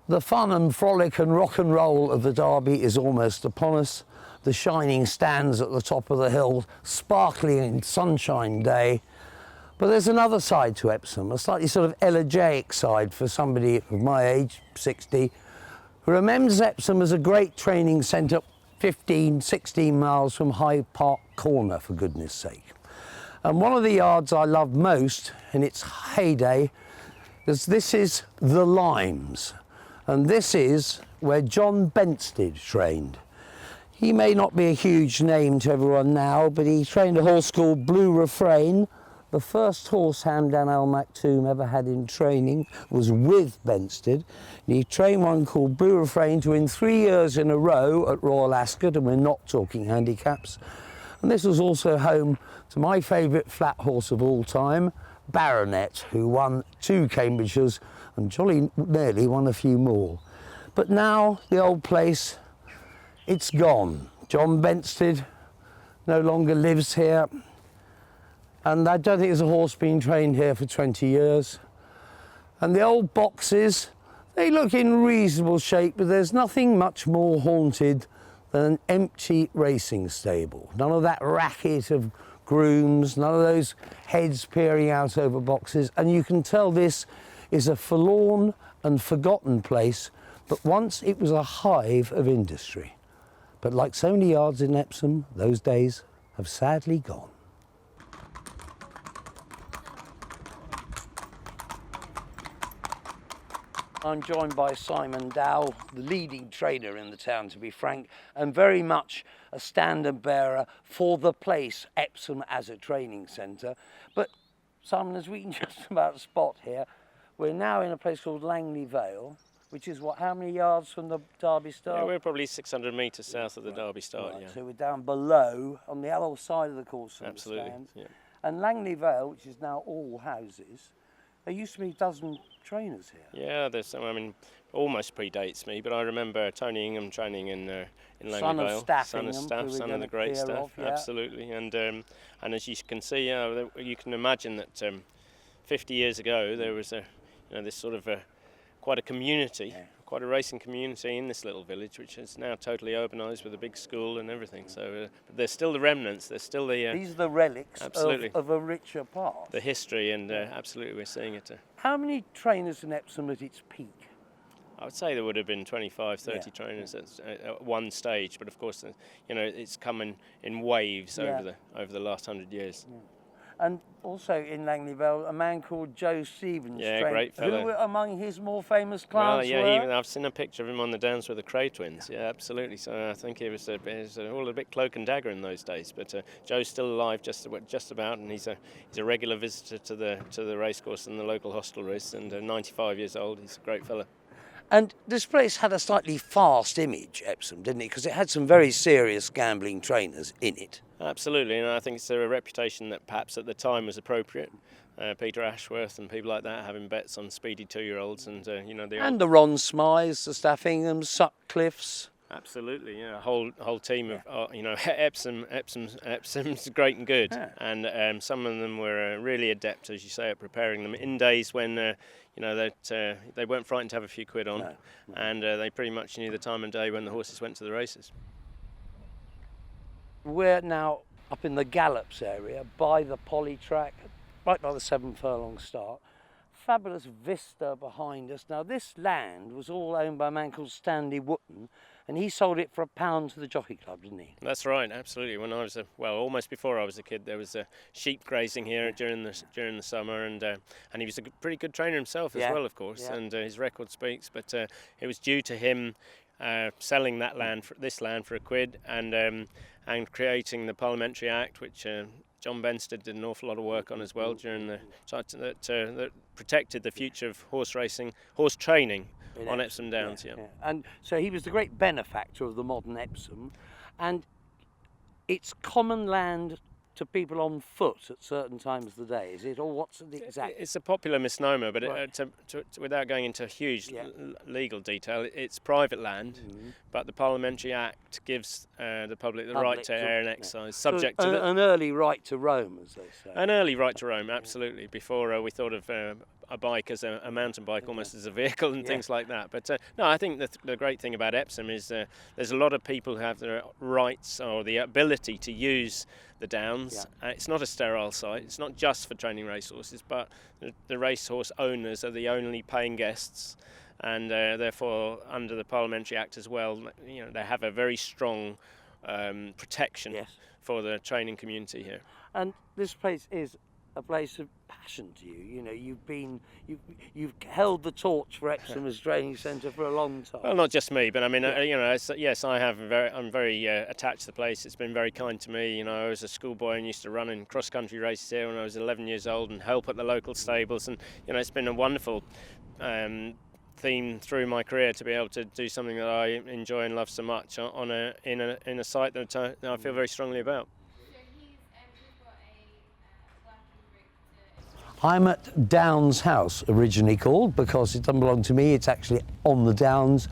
The fun and frolic and rock and roll of the Derby is almost upon us. The shining stands at the top of the hill, sparkling in sunshine day. But there's another side to Epsom, a slightly sort of elegiac side for somebody of my age, 60, who remembers Epsom as a great training centre 15, 16 miles from Hyde Park Corner, for goodness sake. And one of the yards I love most in its heyday is this is the Limes. And this is where John Benstead trained. He may not be a huge name to everyone now, but he trained a horse called Blue Refrain. The first horse Hamdan Al Maktoum ever had in training was with Benstead. And he trained one called Blue Refrain to win 3 years in a row at Royal Ascot, and we're not talking handicaps. And this was also home to my favourite flat horse of all time, Baronet, who won 2 Cambridgeshires and jolly nearly won a few more. But now the old place, it's gone. John Benstead no longer lives here, and I don't think there's a horse being trained here for 20 years. And the old boxes, they look in reasonable shape, but there's nothing much more haunted than an empty racing stable. None of that racket of grooms, none of those heads peering out over boxes, and you can tell this is a forlorn and forgotten place, but once it was a hive of industry. But like so many yards in Epsom, those days have sadly gone. I'm joined by Simon Dow, the leading trainer in the town, to be frank, and very much a standard bearer for the place, Epsom, as a training centre. But Simon, as we can just about spot here, we're now in a place called Langley Vale, which is what, how many yards from the Derby start? Yeah, we're probably 600 metres south of the Derby start, right. yeah. So we're down below, on the other side of the course. Absolutely, yeah. And Langley Vale, which is now all houses, there used to be a dozen trainers here. Yeah, there's some, I mean, almost predates me, but I remember Tony Ingham training in Langley Son Vale. Of Staff Son of Ingham, Staff, son of the great Staff, of, yeah. Absolutely. And as you can see, you can imagine that 50 years ago there was this sort of quite a community, quite a racing community in this little village, which is now totally urbanised with a big school and everything. So but there's still the remnants, there's still the... These are the relics absolutely. Of a richer past. The history, and absolutely we're seeing it. How many trainers in Epsom at its peak? I would say there would have been 25, 30 trainers at one stage, but of course, it's come in waves over the last 100 years. Yeah. And also in Langley Vale, a man called Joe Stevens. Yeah, great fella. Who among his more famous clients I've seen a picture of him on the downs with the Cray twins. Yeah, absolutely. So I think it was all a bit cloak and dagger in those days. But Joe's still alive, just about, and he's a regular visitor to the racecourse and the local hostelries. And 95 years old. He's a great fella. And this place had a slightly fast image, Epsom, didn't it? Because it had some very serious gambling trainers in it. Absolutely, and I think it's a reputation that perhaps at the time was appropriate. Peter Ashworth and people like that having bets on speedy 2-year-olds, and and the Ron Smythes, the Staffinghams, Sutcliffes. Absolutely, yeah, a whole team of Epsom's great and good, and some of them were really adept, as you say, at preparing them in days when that they weren't frightened to have a few quid on, and they pretty much knew the time and day when the horses went to the races. We're now up in the Gallops area by the poly track, right by the 7 furlong start. Fabulous vista behind us. Now this land was all owned by a man called Stanley Wootton, and he sold it for £1 to the Jockey Club, didn't he? That's right, absolutely. When I was almost before I was a kid, there was sheep grazing here during the summer, and he was a pretty good trainer himself as well, of course, and his record speaks. But it was due to him selling this land for £1, and creating the Parliamentary Act, which John Benstead did an awful lot of work on as well during that protected the future of horse racing, horse training on Epsom Downs. Yeah. And so he was the great benefactor of the modern Epsom, and it's common land to people on foot at certain times of the day, is it? Or what's the exact? It's a popular misnomer, but without going into huge legal detail, it's private land, but the Parliamentary Act gives the public the right to air and exercise, subject to an early right to roam, as they say. An early right to roam, absolutely. Before we thought of a bike as a mountain bike, almost as a vehicle and things like that. But no, I think the great thing about Epsom is there's a lot of people who have the rights or the ability to use the Downs. It's not a sterile site. It's not just for training racehorses, but the racehorse owners are the only paying guests, and therefore under the Parliamentary Act as well, they have a very strong protection for the training community here. And this place is a place of passion to you. You've held the torch for Epsom as training centre for a long time. Well, not just me, but I mean, yes, I'm very attached to the place. It's been very kind to me. I was a schoolboy and used to run in cross-country races here when I was 11 years old and help at the local stables. And it's been a wonderful theme through my career to be able to do something that I enjoy and love so much in a site that I feel very strongly about. I'm at Downs House, originally called, because it doesn't belong to me. It's actually on the Downs,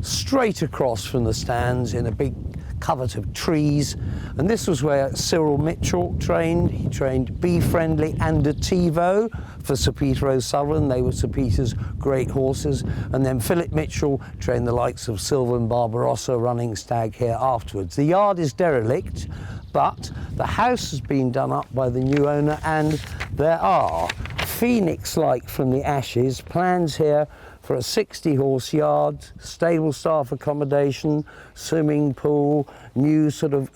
straight across from the stands in a big covert of trees. And this was where Cyril Mitchell trained. He trained Be Friendly and Ativo for Sir Peter O'Sullivan. They were Sir Peter's great horses. And then Philip Mitchell trained the likes of Sylvan Barbarossa running Stag here afterwards. The yard is derelict, but the house has been done up by the new owner, and there are, phoenix-like from the ashes, plans here for a 60-horse yard, stable staff accommodation, swimming pool, new sort of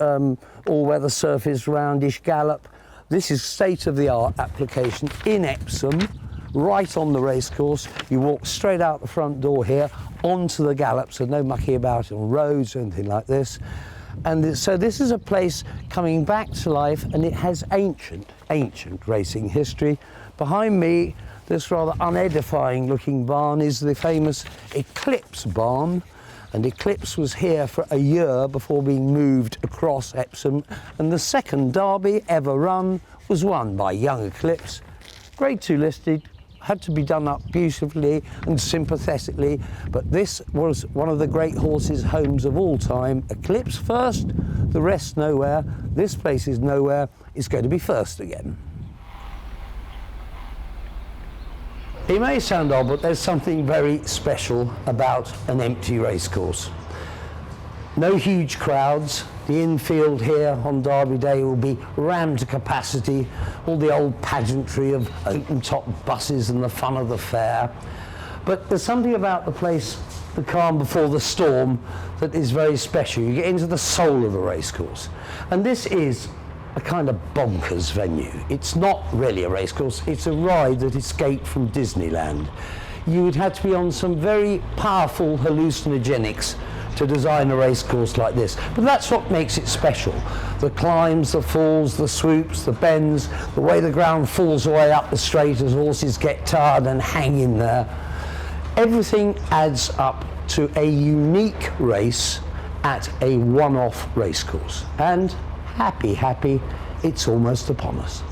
all-weather surface roundish gallop. This is state-of-the-art application in Epsom, right on the racecourse. You walk straight out the front door here onto the gallop, so no mucking about on roads or anything like this. And so this is a place coming back to life, and it has ancient racing history. Behind me, this rather unedifying looking barn is the famous Eclipse barn, and Eclipse was here for a year before being moved across Epsom, and the second Derby ever run was won by young Eclipse. Grade 2 listed, had to be done up beautifully and sympathetically, but this was one of the great horses' homes of all time. Eclipse first, the rest nowhere. This place is nowhere. It's going to be first again. It may sound odd, but there's something very special about an empty racecourse. No huge crowds. The infield here on Derby Day will be rammed to capacity. All the old pageantry of open-top buses and the fun of the fair. But there's something about the place, the calm before the storm, that is very special. You get into the soul of the racecourse. And this is a kind of bonkers venue. It's not really a racecourse, it's a ride that escaped from Disneyland. You would have to be on some very powerful hallucinogenics to design a racecourse like this. But that's what makes it special. The climbs, the falls, the swoops, the bends, the way the ground falls away up the straight as horses get tired and hang in there. Everything adds up to a unique race at a one-off racecourse. And happy, it's almost upon us.